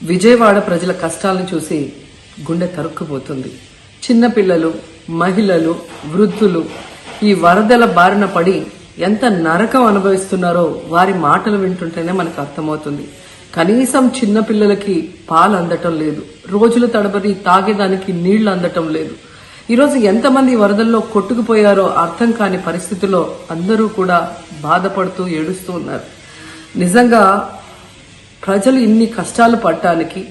విజయవాడ ప్రజల కష్టాలను చూసి గుండె తరుక్కుపోతుంది. చిన్నపిల్లలు, మహిళలు, వృద్ధులు ఈ వరదల బారిన పడి ఎంత నరకం అనుభవిస్తున్నారో వారి మాటలు వింటుంటేనే మనకు అర్థమవుతుంది. కనీసం చిన్నపిల్లలకి పాలు అందటం లేదు, రోజుల తడబడి తాగేదానికి నీళ్లు అందటం లేదు. ఈరోజు ఎంతమంది వరదల్లో కొట్టుకుపోయారో అర్థం కాని పరిస్థితుల్లో అందరూ కూడా బాధపడుతూ ఏడుస్తూ ఉన్నారు. నిజంగా ప్రజలు ఇన్ని కష్టాలు పడటానికి,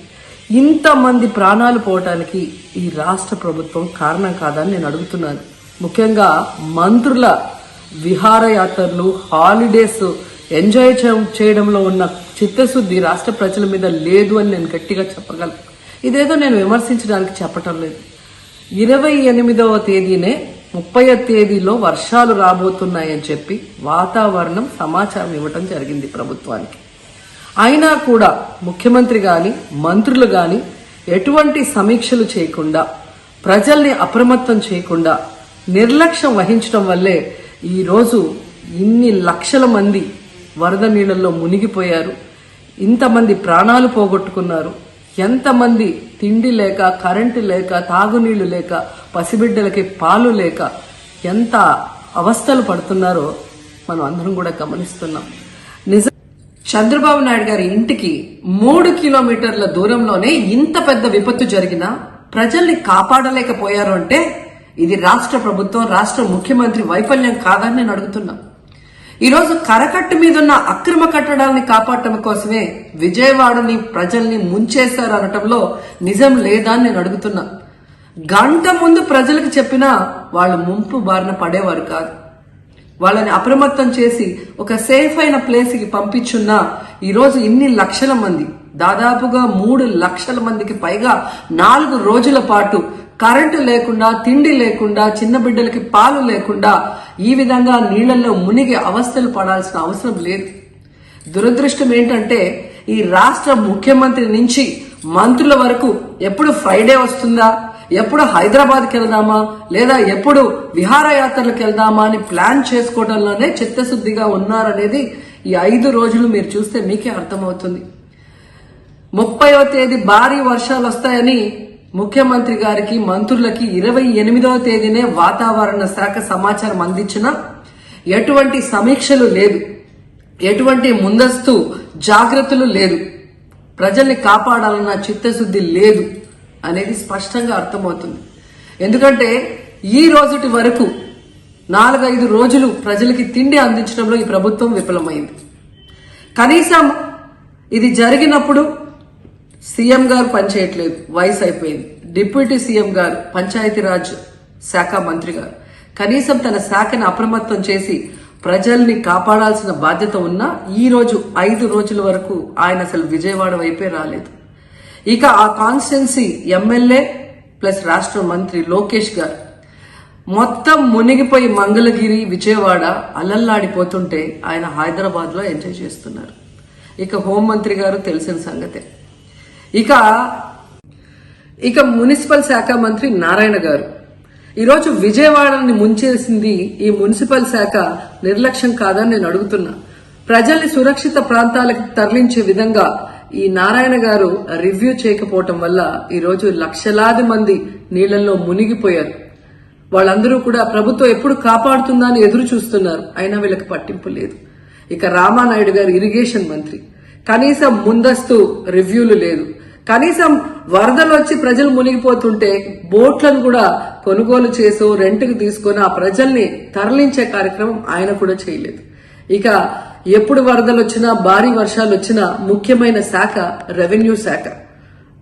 ఇంతమంది ప్రాణాలు పోవటానికి ఈ రాష్ట్ర ప్రభుత్వం కారణం కాదని నేను అడుగుతున్నాను. ముఖ్యంగా మంత్రుల విహారయాత్రలు, హాలిడేస్ ఎంజాయ్ చేయడంలో ఉన్న చిత్తశుద్ధి రాష్ట్ర ప్రజల మీద లేదు అని నేను గట్టిగా చెప్పగలను. ఇదేదో నేను విమర్శించడానికి చెప్పటం లేదు. 28వ తేదీనే 30వ తేదీలో వర్షాలు రాబోతున్నాయని చెప్పి వాతావరణం సమాచారం ఇవ్వటం జరిగింది ప్రభుత్వానికి. అయినా కూడా ముఖ్యమంత్రి గాని, మంత్రులు గాని ఎటువంటి సమీక్షలు చేయకుండా, ప్రజల్ని అప్రమత్తం చేయకుండా నిర్లక్ష్యం వహించడం వల్లే ఈరోజు ఇన్ని లక్షల మంది వరద నీళ్ళల్లో మునిగిపోయారు. ఇంతమంది ప్రాణాలు పోగొట్టుకున్నారు. ఎంతమంది తిండి లేక, కరెంటు లేక, తాగునీళ్లు లేక, పసిబిడ్డలకి పాలు లేక ఎంత అవస్థలు పడుతున్నారో మనం అందరం కూడా గమనిస్తున్నాం. చంద్రబాబు నాయుడు గారి ఇంటికి 3 కిలోమీటర్ల దూరంలోనే ఇంత పెద్ద విపత్తు జరిగినా ప్రజల్ని కాపాడలేకపోయారు అంటే ఇది రాష్ట్ర ప్రభుత్వం, రాష్ట్ర ముఖ్యమంత్రి వైఫల్యం కాదని నేను అడుగుతున్నా. ఈరోజు కరకట్టు మీదున్న అక్రమ కట్టడాల్ని కాపాడటం కోసమే విజయవాడని ప్రజల్ని ముంచేశారు అనటంలో నిజం లేదా అని నేను అడుగుతున్నా. గంట ముందు ప్రజలకు చెప్పినా వాళ్ళు ముంపు బారిన పడేవారు కాదు. వాళ్ళని అప్రమత్తం చేసి ఒక సేఫ్ అయిన ప్లేస్ కి పంపించున్నా ఈరోజు ఇన్ని లక్షల మంది, దాదాపుగా 3 లక్షల మందికి పైగా 4 రోజుల పాటు కరెంటు లేకుండా, తిండి లేకుండా, చిన్న బిడ్డలకి పాలు లేకుండా ఈ విధంగా నీళ్లలో మునిగి అవస్థలు పడాల్సిన అవసరం లేదు. దురదృష్టం ఏంటంటే ఈ రాష్ట్ర ముఖ్యమంత్రి నుంచి మంత్రుల వరకు ఎప్పుడు ఫ్రైడే వస్తుందా, ఎప్పుడు హైదరాబాద్కి వెళ్దామా, లేదా ఎప్పుడు విహారయాత్రలకు వెళ్దామా అని ప్లాన్ చేసుకోవడంలోనే చిత్తశుద్ధిగా ఉన్నారనేది ఈ 5 రోజులు మీరు చూస్తే మీకే అర్థమవుతుంది. 30వ తేదీ భారీ వర్షాలు వస్తాయని ముఖ్యమంత్రి గారికి, మంత్రులకి 28వ తేదీనే వాతావరణ శాఖ సమాచారం అందించినా ఎటువంటి సమీక్షలు లేదు, ఎటువంటి ముందస్తు జాగ్రత్తలు లేదు, ప్రజల్ని కాపాడాలన్న చిత్తశుద్ధి లేదు అనేది స్పష్టంగా అర్థమవుతుంది. ఎందుకంటే ఈ రోజుటి వరకు 4-5 రోజులు ప్రజలకి తిండి అందించడంలో ఈ ప్రభుత్వం విఫలమైంది. కనీసం ఇది జరిగినప్పుడు సీఎం గారు పనిచేయట్లేదు, వయసు అయిపోయింది. డిప్యూటీ సీఎం గారు, పంచాయతీరాజ్ శాఖ మంత్రి గారు కనీసం తన శాఖను అప్రమత్తం చేసి ప్రజల్ని కాపాడాల్సిన బాధ్యత ఉన్నా ఈ రోజు 5 రోజుల వరకు ఆయన అసలు విజయవాడ వైపే రాలేదు. ఇక ఆ కాన్స్టిట్యున్సీ ఎమ్మెల్యే ప్లస్ రాష్ట్ర మంత్రి లోకేష్ గారు మొత్తం మునిగిపోయి మంగళగిరి, విజయవాడ అలల్లాడిపోతుంటే ఆయన హైదరాబాద్ లో ఎంజాయ్ చేస్తున్నారు. ఇక హోంమంత్రి గారు తెలిసిన సంగతే. ఇక మున్సిపల్ శాఖ మంత్రి నారాయణ గారు ఈరోజు విజయవాడని ముంచేసింది ఈ మున్సిపల్ శాఖ నిర్లక్ష్యం కాదని నేను అడుగుతున్నా. ప్రజల్ని సురక్షిత ప్రాంతాలకు తరలించే విధంగా ఈ నారాయణ గారు రివ్యూ చేయకపోవటం వల్ల ఈరోజు లక్షలాది మంది నీళ్లలో మునిగిపోయారు. వాళ్ళందరూ కూడా ప్రభుత్వం ఎప్పుడు కాపాడుతుందా అని ఎదురు చూస్తున్నారు. అయినా వీళ్ళకి పట్టింపు లేదు. ఇక రామానాయుడు గారు ఇరిగేషన్ మంత్రి, కనీసం ముందస్తు రివ్యూలు లేదు. కనీసం వరదలు వచ్చి ప్రజలు మునిగిపోతుంటే బోట్లను కూడా కొనుగోలు చేసో రెంట్కి తీసుకొని ఆ ప్రజల్ని తరలించే కార్యక్రమం ఆయన కూడా చేయలేదు. ఇక ఎప్పుడు వరదలు వచ్చినా, భారీ వర్షాలు వచ్చినా ముఖ్యమైన శాఖ రెవెన్యూ శాఖ.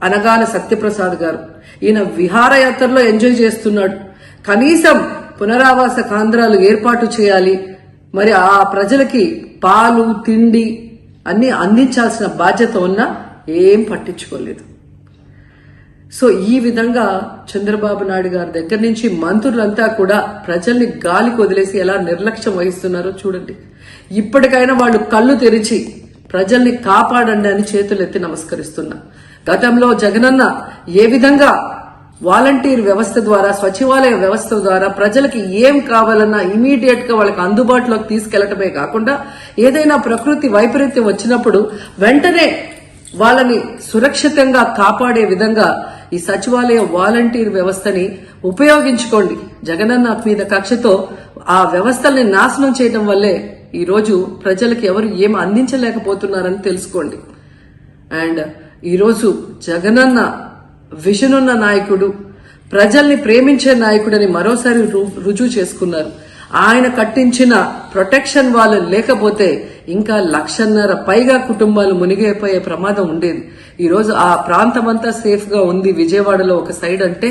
అనగాన సత్యప్రసాద్ గారు ఈయన విహారయాత్రలో ఎంజాయ్ చేస్తున్నాడు. కనీసం పునరావాస కేంద్రాలు ఏర్పాటు చేయాలి, మరి ఆ ప్రజలకి పాలు, తిండి అన్ని అందించాల్సిన బాధ్యత ఉన్నా ఏం పట్టించుకోలేదు. సో ఈ విధంగా చంద్రబాబు నాయుడు గారి దగ్గర నుంచి మంత్రులంతా కూడా ప్రజల్ని గాలికి వదిలేసి ఎలా నిర్లక్ష్యం వహిస్తున్నారో చూడండి. ఇప్పటికైనా వాళ్ళు కళ్ళు తెరిచి ప్రజల్ని కాపాడండి అని చేతులెత్తి నమస్కరిస్తున్నా. గతంలో జగనన్న ఏ విధంగా వాలంటీర్ వ్యవస్థ ద్వారా, సచివాలయ వ్యవస్థ ద్వారా ప్రజలకి ఏం కావాలన్నా ఇమీడియట్ గా వాళ్ళకి అందుబాటులోకి తీసుకెళ్లటమే కాకుండా ఏదైనా ప్రకృతి వైపరీత్యం వచ్చినప్పుడు వెంటనే వాళ్ళని సురక్షితంగా కాపాడే విధంగా ఈ సచివాలయ వాలంటీర్ వ్యవస్థని ఉపయోగించుకోండి. జగనన్న మీద కక్షతో ఆ వ్యవస్థల్ని నాశనం చేయడం వల్లే ఈ రోజు ప్రజలకు ఎవరు ఏం అందించలేకపోతున్నారని తెలుసుకోండి. అండ్ ఈరోజు జగనన్న విజన్ ఉన్న నాయకుడు, ప్రజల్ని ప్రేమించే నాయకుడని మరోసారి రుజువు చేసుకున్నారు. ఆయన కట్టించిన ప్రొటెక్షన్ వాళ్ళు లేకపోతే ఇంకా 1,50,000 పైగా కుటుంబాలు మునిగిపోయే ప్రమాదం ఉండేది. ఈరోజు ఆ ప్రాంతమంతా సేఫ్ గా ఉంది విజయవాడలో ఒక సైడ్ అంటే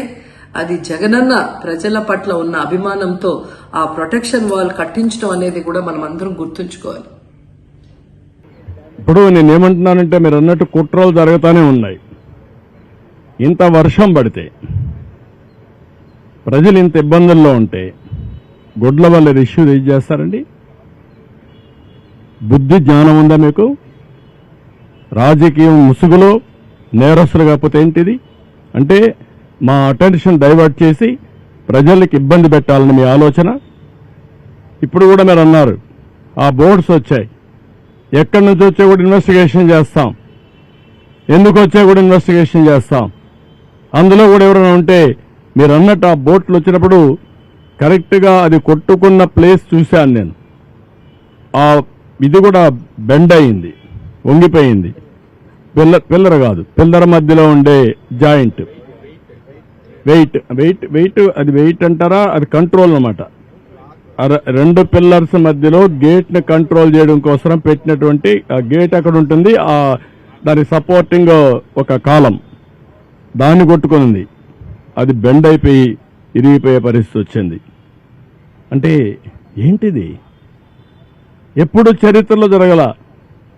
అది జగనన్న ప్రజల పట్ల ఉన్న అభిమానంతో ఆ ప్రొటెక్షన్ వాల్ కట్టించడం అనేది కూడా మనం అందరం గుర్తుంచుకోవాలి. ఇప్పుడు నేనేమంటున్నానంటే మీరు అన్నట్టు కుట్రలు జరుగుతూనే ఉన్నాయి. ఇంత వర్షం పడితే ప్రజలు ఇంత ఇబ్బందుల్లో ఉంటే గుడ్ల వల్ల ఇష్యూ రేజ్ చేస్తారండి? బుద్ధి జ్ఞానం ఉందా మీకు? రాజకీయం ముసుగులో నేరస్తులు కాకపోతే ఏంటిది అంటే మా అటెన్షన్ డైవర్ట్ చేసి ప్రజలకు ఇబ్బంది పెట్టాలని మీ ఆలోచన. ఇప్పుడు కూడా మీరు అన్నారు ఆ బోర్డ్స్ వచ్చాయి, ఎక్కడి నుంచి వచ్చే కూడా ఇన్వెస్టిగేషన్ చేస్తాం, ఎందుకు వచ్చే కూడా ఇన్వెస్టిగేషన్ చేస్తాం. అందులో కూడా ఎవరైనా ఉంటే మీరు అన్నట్టు ఆ బోట్లు వచ్చినప్పుడు కరెక్ట్గా అది కొట్టుకున్న ప్లేస్ చూశాను నేను. ఆ ఇది కూడా బెండ్ అయింది, వంగిపోయింది. పిల్లర్ కాదు, పిల్లర్ మధ్యలో ఉండే జాయింట్ వెయిట్ అది వెయిట్ అంటారా, అది కంట్రోల్ అన్నమాట. రెండు పిల్లర్స్ మధ్యలో గేట్ ని కంట్రోల్ చేయడం కోసం పెట్టినటువంటి ఆ గేట్ అక్కడ ఉంటుంది, దాని సపోర్టింగ్ ఒక కాలం దాన్ని కొట్టుకుంది. అది బెండ్ అయిపోయి ఇరిగిపోయే పరిస్థితి వచ్చింది. అంటే ఏంటిది? ఎప్పుడు చరిత్రలో జరగల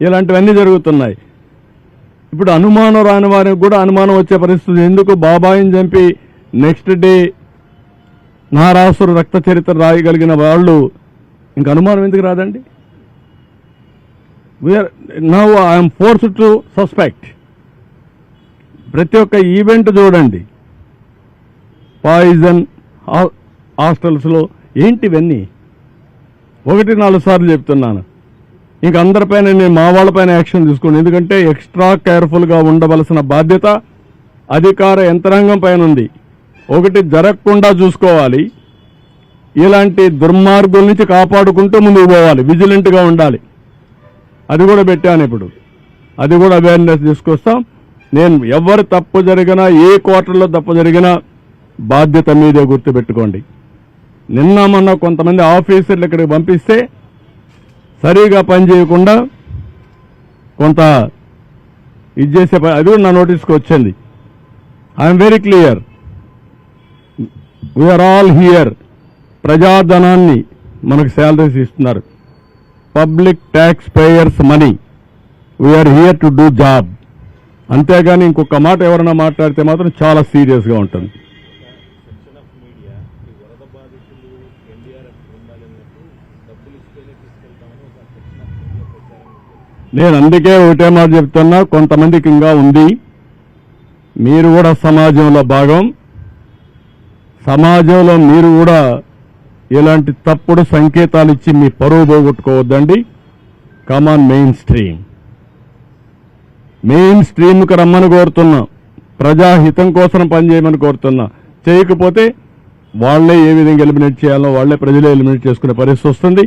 ఇలాంటివన్నీ జరుగుతున్నాయి. ఇప్పుడు అనుమానం రాని వారికి కూడా అనుమానం వచ్చే పరిస్థితి. ఎందుకు బాబాయిని చంపి నెక్స్ట్ డే నారాసురు రక్త చరిత్ర రాయగలిగిన వాళ్ళు ఇంక అనుమానం ఎందుకు రాదండి? Now I'm forced to suspect. ప్రతి ఒక్క ఈవెంట్ చూడండి, పాయిజన్ హాస్టల్స్లో ఏంటివన్నీ 1-4 సార్లు చెప్తున్నాను. ఇంక అందరిపైన నేను మా వాళ్ళపైన యాక్షన్ తీసుకోండి. ఎందుకంటే ఎక్స్ట్రా కేర్ఫుల్గా ఉండవలసిన బాధ్యత అధికార యంత్రాంగం పైన ఉంది. ఒకటి జరగకుండా చూసుకోవాలి, ఇలాంటి దుర్మార్గుల నుంచి కాపాడుకుంటూ ముందుకు పోవాలి, విజిలెంట్గా ఉండాలి. అది కూడా పెట్టాను. ఇప్పుడు అది కూడా అవేర్నెస్ తీసుకొస్తాం. నేను ఎవరు తప్పు జరిగినా, ఏ క్వార్టర్లో తప్పు జరిగినా బాధ్యత మీదే గుర్తుపెట్టుకోండి. నిన్న మొన్న కొంతమంది ఆఫీసర్లు ఇక్కడికి పంపిస్తే సరిగా పనిచేయకుండా కొంత ఇది చేసే అది కూడా నా నోటీస్కి వచ్చింది. I'm very clear, we are all here. ప్రజాధనాన్ని మనకు శాలరీస్ ఇస్తున్నారు, public tax payers money, we are here to do job. అంతేగాని ఇంకొక మాట ఎవరైనా మాట్లాడితే మాత్రం చాలా సీరియస్గా ఉంటుంది. నేను అందుకే ఒకటే మాట చెప్తున్నా, కొంతమందికి ఇంకా ఉంది. మీరు కూడా సమాజంలో భాగం. సమాజంలో మీరు కూడా ఇలాంటి తప్పుడు సంకేతాలు ఇచ్చి మీ పరువు పోగొట్టుకోవద్దండి. కమాన్ మెయిన్ స్ట్రీమ్కి రమ్మని కోరుతున్నా, ప్రజాహితం కోసం పనిచేయమని కోరుతున్నా. చేయకపోతే వాళ్లే ఏ విధంగా ఎలిమినేట్ చేయాలో వాళ్లే ప్రజలే ఎలిమినేట్ చేసుకునే పరిస్థితి వస్తుంది.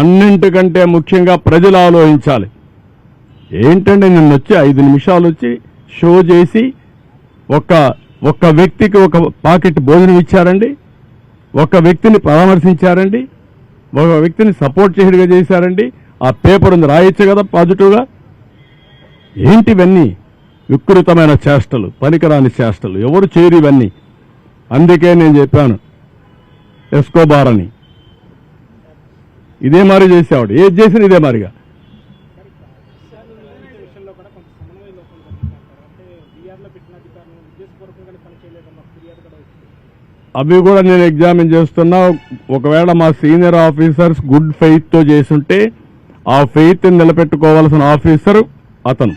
అన్నింటికంటే ముఖ్యంగా ప్రజలు ఆలోచించాలి. ఏంటంటే నిన్న వచ్చి 5 నిమిషాలు వచ్చి షో చేసి ఒక్క వ్యక్తికి ఒక పాకెట్ భోజనం ఇచ్చారండి, ఒక వ్యక్తిని పరామర్శించారండి, ఒక వ్యక్తిని సపోర్ట్ చేయడిగా చేశారండి. ఆ పేపర్ ఉంది, రాయొచ్చు కదా పాజిటివ్గా. ఏంటివన్నీ వికృతమైన చేష్టలు, పనికిరాని చేష్టలు, ఎవరు చేయరు ఇవన్నీ. అందుకే నేను చెప్పాను ఎస్కోబార్ అని. ఇదే మారి చేసేవాడు, ఏది చేసినా ఇదే మారిగా. అవి కూడా నేను ఎగ్జామిన్ చేస్తున్నా. ఒకవేళ మా సీనియర్ ఆఫీసర్స్ గుడ్ ఫెయిత్ తో చేస్తుంటే ఆ ఫెయిత్ నిలబెట్టుకోవాల్సిన ఆఫీసర్ అతను.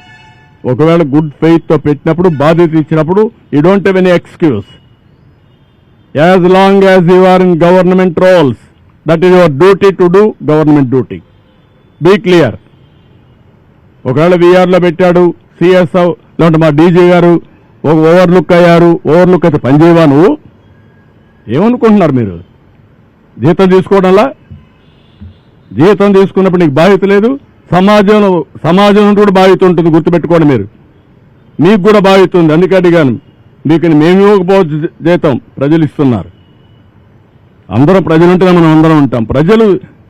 ఒకవేళ గుడ్ ఫెయిత్ తో పెట్టినప్పుడు, బాధ్యత ఇచ్చినప్పుడు, you don't have any excuse. As long as you are in government rolls, that is your duty to do government duty. Be clear. ఒకవేళ వీఆర్లో పెట్టాడు, సిఎస్ఆర్ లేదంటే మా డీజీ గారు ఒక ఓవర్లుక్ అయ్యారు, ఓవర్లుక్ అయితే పనిచేయవా నువ్వు? ఏమనుకుంటున్నారు మీరు? జీతం తీసుకోవడంలా? జీతం తీసుకున్నప్పుడు నీకు బాధ్యత లేదు. సమాజం కూడా బాధ్యత ఉంటుంది, గుర్తుపెట్టుకోండి. మీరు మీకు కూడా బాధ్యత ఉంది. అందుకే అడిగాను. మీకు మేము ఇవ్వకపోవచ్చు జీతం, ప్రజలు ఇస్తున్నారు. అందరం ప్రజలుంటేనే మనం అందరం ఉంటాం. ప్రజలు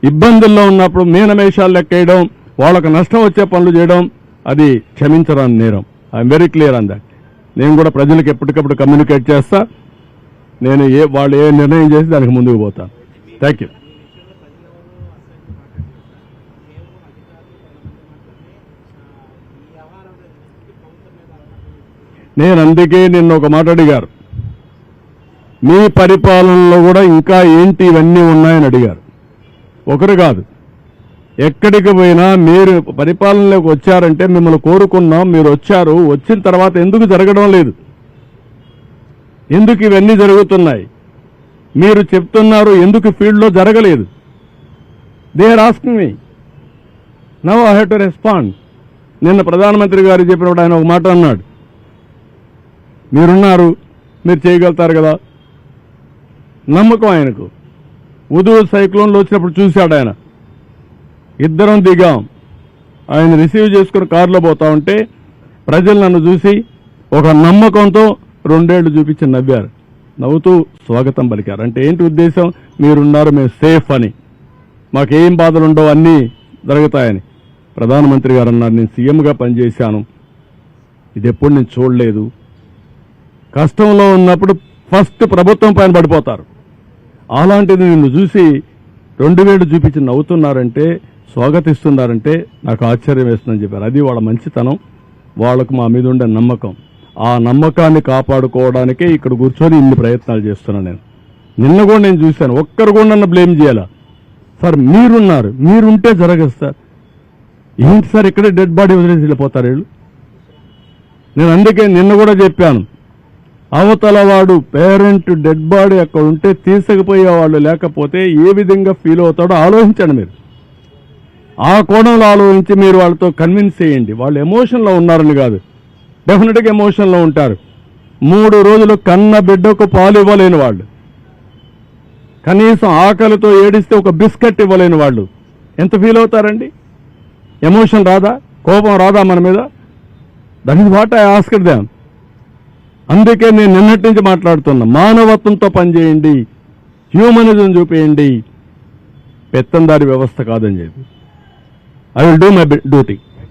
ఇబ్బందుల్లో ఉన్నప్పుడు మీనమేషాలు లెక్కేయడం, వాళ్ళకు నష్టం వచ్చే పనులు చేయడం అది క్షమించరాని నేరం. I'm very clear on that. నేను కూడా ప్రజలకు ఎప్పటికప్పుడు కమ్యూనికేట్ చేస్తా. నేను వాళ్ళు ఏ నిర్ణయం చేసి దానికి ముందుకు పోతాను. Thank you. నేను అందుకే నిన్న ఒక మాట అడిగారు, మీ పరిపాలనలో కూడా ఇంకా ఏంటి ఇవన్నీ ఉన్నాయని అడిగారు. ఒకరు కాదు, ఎక్కడికి పోయినా మీరు పరిపాలనలోకి వచ్చారంటే మిమ్మల్ని కోరుకున్నాం, మీరు వచ్చారు. వచ్చిన తర్వాత ఎందుకు జరగడం లేదు? ఎందుకు ఇవన్నీ జరుగుతున్నాయి? మీరు చెప్తున్నారు ఎందుకు ఫీల్డ్లో జరగలేదు? They are asking me. Now I have to respond. నిన్న ప్రధానమంత్రి గారు చెప్పినప్పుడు ఆయన ఒక మాట అన్నాడు, మీరున్నారు, మీరు చేయగలుగుతారు కదా. నమ్మకం ఆయనకు. ఉదూ సైక్లోన్లో వచ్చినప్పుడు చూశాడు ఆయన. ఇద్దరం దిగాం. ఆయన రిసీవ్ చేసుకుని కారులో పోతా ఉంటే ప్రజలు నన్ను చూసి ఒక నమ్మకంతో 2 ఏళ్లు చూపించి నవ్వారు. నవ్వుతూ స్వాగతం పలికారు. అంటే ఏంటి ఉద్దేశం? మీరున్నారు, మేము సేఫ్ అని, మాకేం బాధలు ఉండవు, అన్నీ జరుగుతాయని. ప్రధానమంత్రి గారు అన్నారు, నేను సీఎంగా పనిచేశాను, ఇది ఎప్పుడు నేను చూడలేదు. కష్టంలో ఉన్నప్పుడు ఫస్ట్ ప్రభుత్వం పైన పడిపోతారు. అలాంటిది నిన్ను చూసి 2 వేలు చూపించి నవ్వుతున్నారంటే, స్వాగతిస్తున్నారంటే నాకు ఆశ్చర్యం వేస్తుందని చెప్పారు. అది వాళ్ళ మంచితనం, వాళ్ళకు మా మీద ఉండే నమ్మకం. ఆ నమ్మకాన్ని కాపాడుకోవడానికే ఇక్కడ కూర్చొని ఇన్ని ప్రయత్నాలు చేస్తున్నాను నేను. నిన్న కూడా నేను చూశాను, ఒక్కరు కూడా నన్ను బ్లేమ్ చేయాలా? సార్ మీరున్నారు, మీరుంటే జరగదు సార్. ఏంటి సార్ ఇక్కడే డెడ్ బాడీ వదిలేసి వెళ్ళిపోతారు వీళ్ళు? నేను అందుకే నిన్న కూడా చెప్పాను, అవతల వాడు పేరెంట్ డెడ్ బాడీ అక్కడ ఉంటే తీసుకుపోయేవాళ్ళు లేకపోతే ఏ విధంగా ఫీల్ అవుతాడో ఆలోచించండి. మీరు ఆ కోణంలో ఆలోచించి మీరు వాళ్ళతో కన్విన్స్ చేయండి. వాళ్ళు ఎమోషన్లో ఉన్నారని కాదు, డెఫినెట్గా ఎమోషన్లో ఉంటారు. 3 రోజులు కన్న బిడ్డకు పాలు ఇవ్వలేని వాళ్ళు, కనీసం ఆకలితో ఏడిస్తే ఒక బిస్కెట్ ఇవ్వలేని వాళ్ళు ఎంత ఫీల్ అవుతారండి? ఎమోషన్ రాదా? కోపం రాదా మన మీద? That is what I asked them. అందుకే నేను నిన్నటి నుంచి మాట్లాడుతున్నా, మానవత్వంతో పనిచేయండి, హ్యూమనిజం చూపేయండి, పెత్తందారి వ్యవస్థ కాదని చెప్పి. I will do my duty.